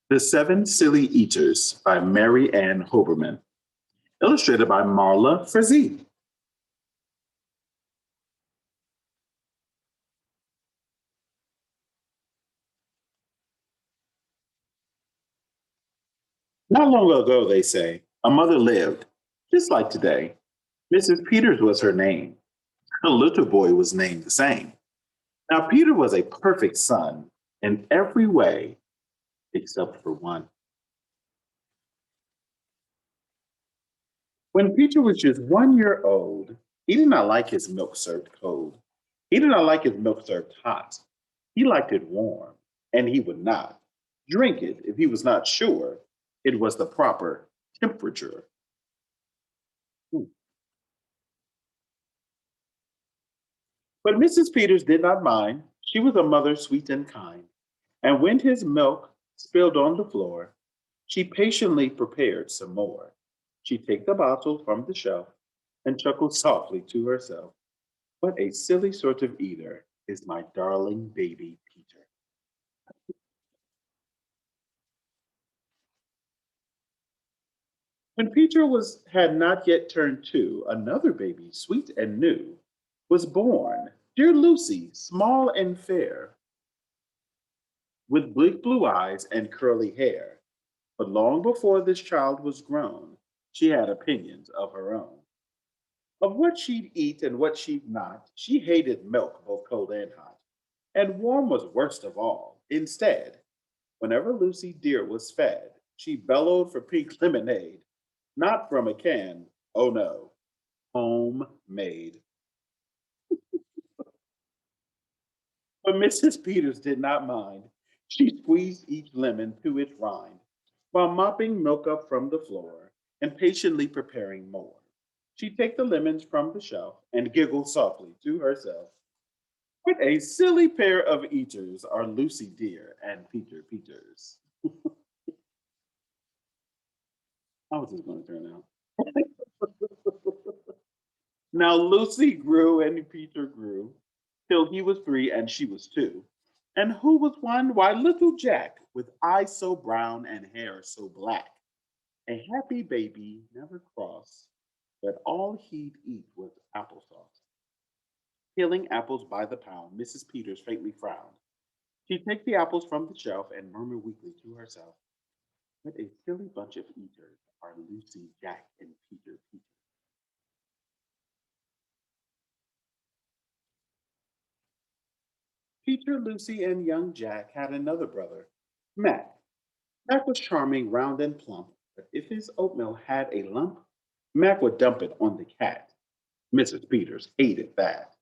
The Seven Silly Eaters by Mary Ann Hoberman, illustrated by Marla Frazee. Not long ago, they say, a mother lived, just like today. Mrs. Peters was her name. Her little boy was named the same. Now, Peter was a perfect son in every way except for one. When Peter was just 1 year old, he did not like his milk served cold. He did not like his milk served hot. He liked it warm, and he would not drink it if he was not sure it was the proper temperature. Hmm. But Mrs. Peters did not mind. She was a mother sweet and kind. And when his milk spilled on the floor, she patiently prepared some more. She'd take the bottle from the shelf and chuckle softly to herself. What a silly sort of eater is my darling baby Peter. When Peter had not yet turned 2, another baby, sweet and new, was born. Dear Lucy, small and fair, with bleak blue eyes and curly hair. But long before this child was grown, she had opinions of her own. Of what she'd eat and what she'd not, she hated milk, both cold and hot. And warm was worst of all. Instead, whenever Lucy dear was fed, she bellowed for pink lemonade, not from a can, oh no, homemade. But Mrs. Peters did not mind. She squeezed each lemon to its rind, while mopping milk up from the floor and patiently preparing more. She'd take the lemons from the shelf and giggle softly to herself. What a silly pair of eaters are Lucy Dear and Peter Peters. How is this going to turn out? Now Lucy grew and Peter grew till he was 3 and she was 2. And who was one? Why, little Jack, with eyes so brown and hair so black. A happy baby, never cross, but all he'd eat was applesauce. Peeling apples by the pound, Mrs. Peters faintly frowned. She'd take the apples from the shelf and murmur weakly to herself, what a silly bunch of eaters are Lucy, Jack, and Peter Peters. Peter, Lucy, and young Jack had another brother, Mac. Mac was charming, round, and plump, but if his oatmeal had a lump, Mac would dump it on the cat. Mrs. Peters hated that.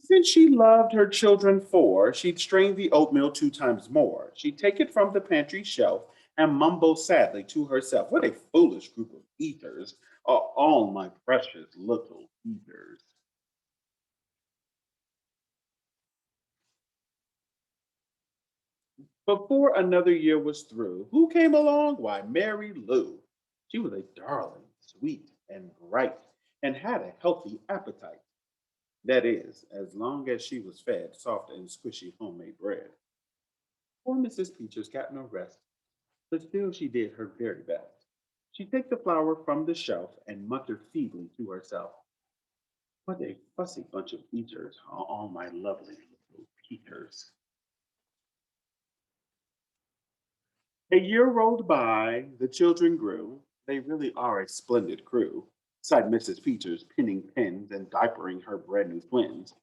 Since she loved her children four, she'd strain the oatmeal 2 times more. She'd take it from the pantry shelf and mumble sadly to herself, what a foolish group of eaters are all my precious little eaters. Before another year was through, who came along? Why, Mary Lou. She was a darling, sweet, and bright, and had a healthy appetite. That is, as long as she was fed soft and squishy homemade bread. Poor Mrs. Peaches got no rest, but still she did her very best. She'd take the flour from the shelf and mutter feebly to herself, what a fussy bunch of eaters are all my lovely little Peters. A year rolled by, the children grew. They really are a splendid crew, sighed Mrs. Peters, pinning pins and diapering her brand new twins.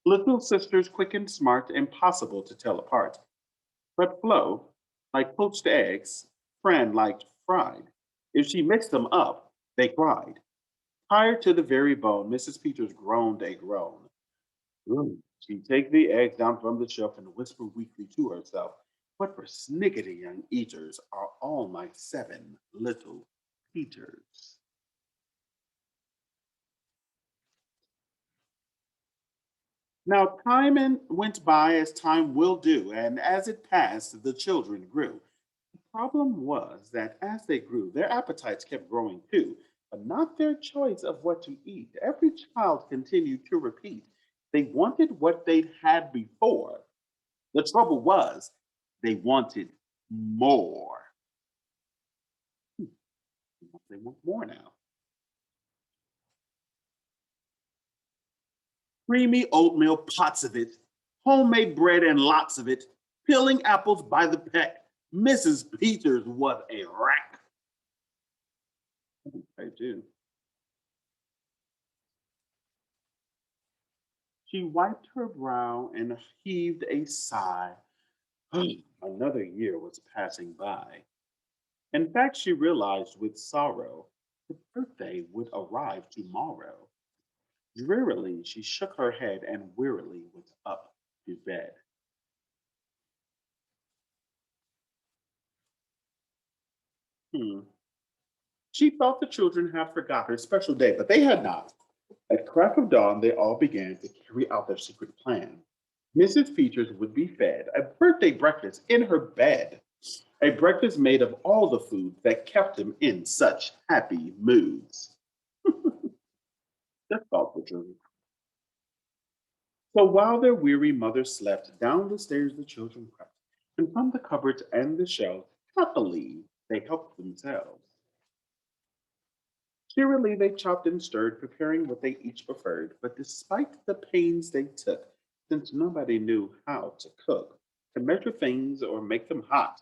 Little sisters, quick and smart, impossible to tell apart. But Flo, like poached eggs, Fran liked fried. If she mixed them up, they cried. Tired to the very bone, Mrs. Peters groaned a groan. She'd take the eggs down from the shelf and whisper weakly to herself, what persnickety young eaters are all my 7 little Peters? Now, went by as time will do, and as it passed, the children grew. The problem was that as they grew, their appetites kept growing too, but not their choice of what to eat. Every child continued to repeat. They wanted what they'd had before, The trouble was, they wanted more. They want more now. Creamy oatmeal, pots of it, homemade bread and lots of it, peeling apples by the peck. Mrs. Peters was a wreck. I do. She wiped her brow and heaved a sigh. Another year was passing by. In fact, she realized with sorrow the birthday would arrive tomorrow. Drearily, she shook her head and wearily was up to bed. Hmm. She thought the children had forgot her special day, but they had not. At crack of dawn, they all began to carry out their secret plan. Mrs. Peters would be fed a birthday breakfast in her bed, a breakfast made of all the food that kept them in such happy moods. That's thoughtful, children. So while their weary mother slept, down the stairs the children crept, and from the cupboards and the shelves, happily they helped themselves. Cheerily they chopped and stirred, preparing what they each preferred. But despite the pains they took, since nobody knew how to cook, to measure things or make them hot,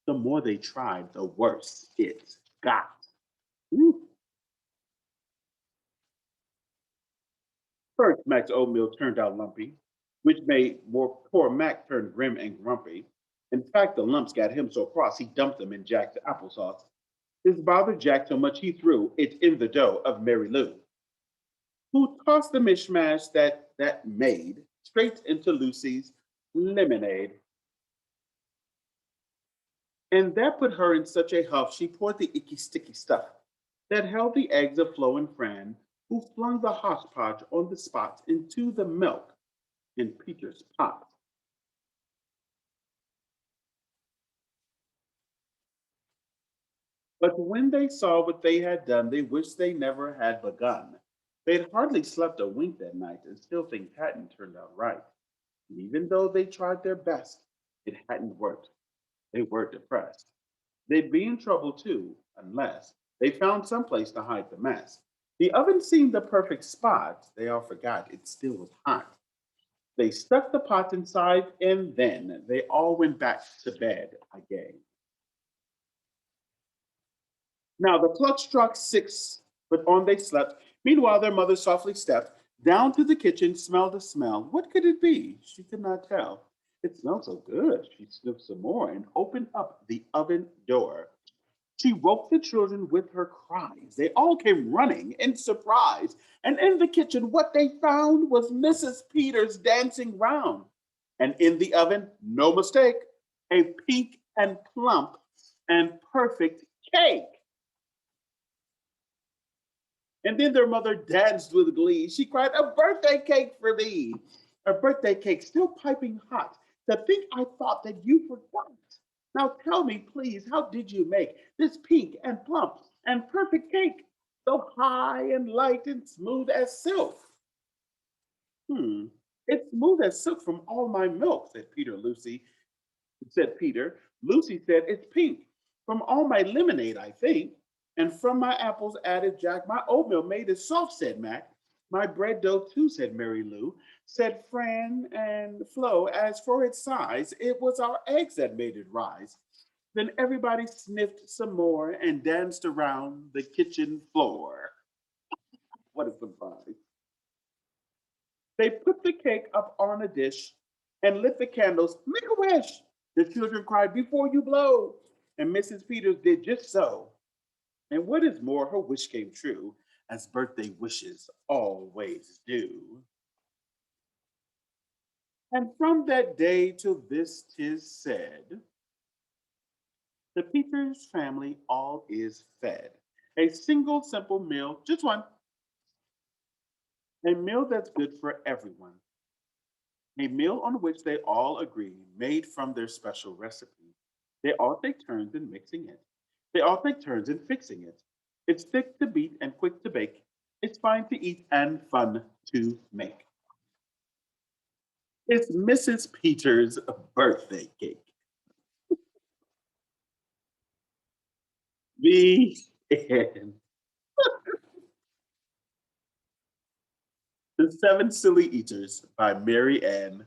the more they tried, the worse it got. Woo. First, Mac's oatmeal turned out lumpy, which made more poor Mac turn grim and grumpy. In fact, the lumps got him so cross he dumped them in Jack's applesauce. This bothered Jack so much he threw it in the dough of Mary Lou, who tossed the mishmash that made straight into Lucy's lemonade. And that put her in such a huff she poured the icky sticky stuff that held the eggs of Flo and Fran, who flung the hodgepodge on the spot into the milk in Peter's pot. But when they saw what they had done, they wished they never had begun. They'd hardly slept a wink that night and still things hadn't turned out right. And even though they tried their best, it hadn't worked. They were depressed. They'd be in trouble too, unless they found some place to hide the mess. The oven seemed the perfect spot. They all forgot it still was hot. They stuck the pot inside, and then they all went back to bed again. Now the clock struck 6, but on they slept. Meanwhile, their mother softly stepped down to the kitchen, smelled the smell. What could it be? She could not tell. It smelled so good. She sniffed some more and opened up the oven door. She woke the children with her cries. They all came running in surprise. And in the kitchen, what they found was Mrs. Peters dancing round. And in the oven, no mistake, a pink and plump and perfect cake. And then their mother danced with glee. She cried, "A birthday cake for me! A birthday cake still piping hot. To think I thought that you forgot. Now tell me, please, how did you make this pink and plump and perfect cake so high and light and smooth as silk?" Hmm. It's smooth as silk from all my milk, said Peter. Lucy said, "It's pink from all my lemonade, I think. And from my apples," added Jack. "My oatmeal made it soft," said Mac. "My bread dough, too," said Mary Lou. Said Fran and Flo, "As for its size, it was our eggs that made it rise." Then everybody sniffed some more and danced around the kitchen floor. What a surprise. They put the cake up on a dish and lit the candles. "Make a wish," the children cried, "before you blow." And Mrs. Peters did just so. And what is more, her wish came true, as birthday wishes always do. And from that day till this 'tis said, the Peters family all is fed. A single simple meal, just one, a meal that's good for everyone. A meal on which they all agree, made from their special recipe. They all take turns in mixing it. They all take turns in fixing it. It's thick to beat and quick to bake. It's fine to eat and fun to make. It's Mrs. Peters' birthday cake. The end. The Seven Silly Eaters by Mary Ann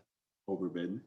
Hoberman.